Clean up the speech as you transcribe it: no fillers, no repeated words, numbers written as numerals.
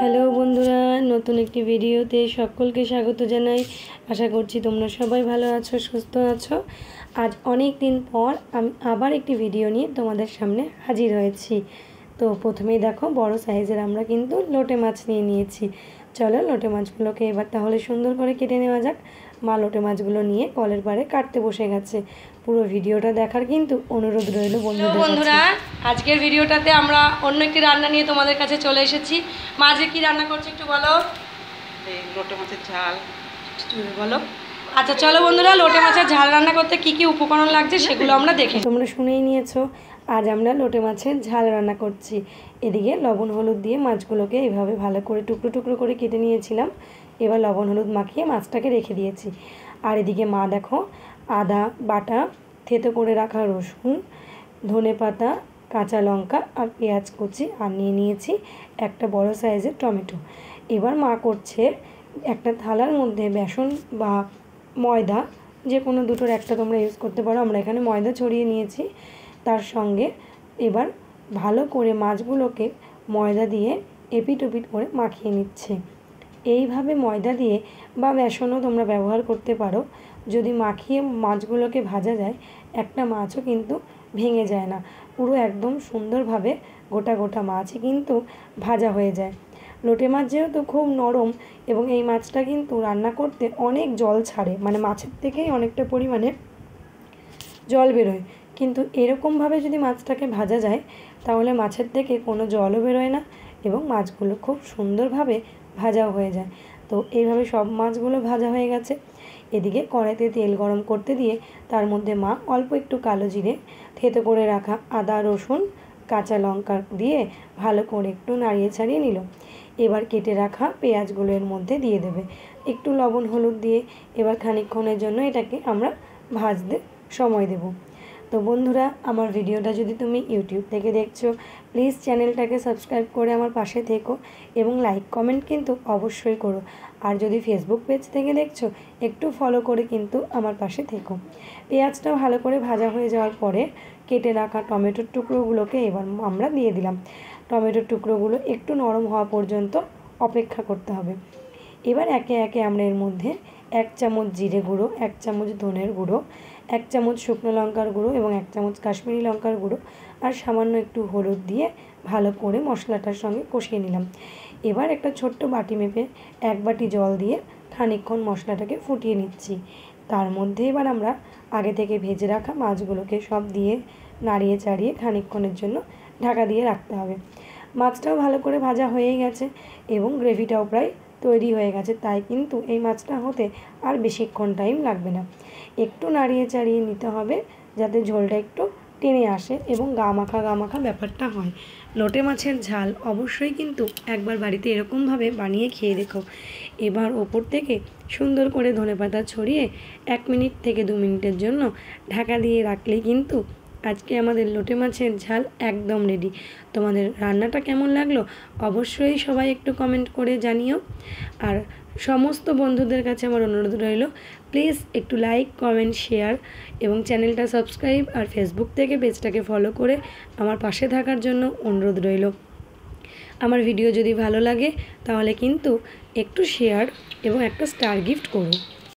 Hello বন্ধুরা, নতুন একটি ভিডিওতে সকলকে স্বাগত জানাই। আশা করছি তোমরা সবাই ভালো আছো, সুস্থ আছো। আজ অনেক দিন পর আমি আবার একটি ভিডিও নিয়ে তোমাদের সামনে হাজির হয়েছি। তো প্রথমেই দেখো, বড় সাইজের আমরা কিন্তু লোটে মাছ নিয়ে নিয়েছি। চলো লোটে মাছগুলোকে এবার তাহলে সুন্দর করে কেটে নেওয়া যাক। মা লোটে মাছগুলো নিয়ে কলের পাড়ে কাটতে বসে গেছে। পুরো ভিডিওটা দেখার কিন্তু অনুরোধ রইল বন্ধুরা। আজকের ভিডিওটাতে আমরা অন্য একটি রান্না নিয়ে তোমাদের কাছে চলে এসেছি। মা যে কি রান্না করছে একটু বলো। লোটে মাছের ঝাল বলো। আচ্ছা চলো বন্ধুরা, লোটে মাছের ঝাল রান্না করতে কি কি উপকরণ লাগছে সেগুলো আমরা দেখি। তোমরা শুনেই নিয়েছো, আজ আমরা লোটে মাছের ঝাল রান্না করছি। এদিকে লবণ হলুদ দিয়ে মাছগুলোকে এইভাবে ভালো করে টুকরো টুকরো করে কেটে নিয়েছিলাম। এবার লবণ হলুদ মাখিয়ে মাছটাকে রেখে দিয়েছি। আর এদিকে মা দেখো, আদা বাটা, থেতো করে রাখা রসুন, ধনেপাতা, কাঁচা লঙ্কা আর পেঁয়াজ কুচি, আর নিয়ে নিয়েছি একটা বড় সাইজের টমেটো। এবার মা করছে একটা থালার মধ্যে বেসন বা ময়দা, যে কোনো দুটোর একটা তোমরা ইউজ করতে পারো। আমরা এখানে ময়দা ছড়িয়ে নিয়েছি। তার সঙ্গে এবার ভালো করে মাছগুলোকে ময়দা দিয়ে এপিট ওপিট করে মাখিয়ে নিচ্ছে। এইভাবে ময়দা দিয়ে বা বেসনও তোমরা ব্যবহার করতে পারো। যদি মাখিয়ে মাছগুলোকে ভাজা যায়, একটা মাছও কিন্তু ভেঙে যায় না, পুরো একদম সুন্দরভাবে গোটা গোটা মাছই কিন্তু ভাজা হয়ে যায়। লোটে মাছ যেহেতু খুব নরম, এবং এই মাছটা কিন্তু রান্না করতে অনেক জল ছাড়ে, মানে মাছের থেকেই অনেকটা পরিমাণে জল বেরোয়। কিন্তু এরকমভাবে যদি মাছটাকে ভাজা যায়, তাহলে মাছের থেকে কোনো জলও বেরোয় না এবং মাছগুলো খুব সুন্দরভাবে ভাজাও হয়ে যায়। তো এইভাবে সব মাছগুলো ভাজা হয়ে গেছে। এদিকে কড়াইতে তেল গরম করতে দিয়ে তার মধ্যে মা অল্প একটু কালো জিরে, থেতো করে রাখা আদা রসুন কাঁচা লঙ্কা দিয়ে ভালো করে একটু নাড়িয়ে ছাড়িয়ে নিল। এবার কেটে রাখা পেঁয়াজগুলো এর মধ্যে দিয়ে দেবে, একটু লবণ হলুদ দিয়ে এবার খানিকক্ষণের জন্য এটাকে আমরা ভাজতে সময় দেব। তো বন্ধুরা, আমার ভিডিওটা যদি তুমি ইউটিউব থেকে দেখছো, প্লিজ চ্যানেলটাকে সাবস্ক্রাইব করে আমার পাশে থেকো এবং লাইক কমেন্ট কিন্তু অবশ্যই করো। আর যদি ফেসবুক পেজ থেকে দেখছো, একটু ফলো করে কিন্তু আমার পাশে থেকো। পেঁয়াজটা ভালো করে ভাজা হয়ে যাওয়ার পরে কেটে রাখা টমেটোর টুকরোগুলোকে এবার আমরা দিয়ে দিলাম। টমেটোর টুকরোগুলো একটু নরম হওয়া পর্যন্ত অপেক্ষা করতে হবে। এবার একে একে আমরা এর মধ্যে 1 চামচ জিরে গুঁড়ো, 1 চামচ ধনের গুঁড়ো, 1 চামচ শুকনো লঙ্কার গুঁড়ো এবং 1 চামচ কাশ্মীরি লঙ্কার গুঁড়ো আর সামান্য একটু হলুদ দিয়ে ভালো করে মশলাটার সঙ্গে কষিয়ে নিলাম। এবার একটা ছোট্ট বাটি মেপে 1 বাটি জল দিয়ে খানিকক্ষণ মশলাটাকে ফুটিয়ে নিচ্ছি। তার মধ্যে এবার আমরা আগে থেকে ভেজে রাখা মাছগুলোকে সব দিয়ে নাড়িয়ে চাড়িয়ে খানিকক্ষণের জন্য ঢাকা দিয়ে রাখতে হবে। মাছটাও ভালো করে ভাজা হয়েই গেছে এবং গ্রেভিটাও প্রায় তৈরি হয়ে গেছে, তাই কিন্তু এই মাছটা হতে আর বেশিক্ষণ টাইম লাগবে না। একটু নাড়িয়ে চাড়িয়ে নিতে হবে যাতে ঝোলটা একটু টেনে আসে এবং গা মাখা ব্যাপারটা হয়। লোটে মাছের ঝাল অবশ্যই কিন্তু একবার বাড়িতে এরকমভাবে বানিয়ে খেয়ে দেখো। এবার ওপর থেকে সুন্দর করে ধনেপাতা ছড়িয়ে 1 মিনিট থেকে 2 মিনিটের জন্য ঢাকা দিয়ে রাখলেই কিন্তু আজকে আমাদের লোটে মাছের ঝাল একদম রেডি। তোমাদের রান্নাটা কেমন লাগলো অবশ্যই সবাই একটু কমেন্ট করে জানিও। আর সমস্ত বন্ধুদের কাছে আমার অনুরোধ রইল, প্লিজ একটু লাইক কমেন্ট শেয়ার এবং চ্যানেলটা সাবস্ক্রাইব আর ফেসবুক থেকে পেজটাকে ফলো করে আমার পাশে থাকার জন্য অনুরোধ রইল। আমার ভিডিও যদি ভালো লাগে তাহলে কিন্তু একটু শেয়ার এবং একটা স্টার গিফট করো।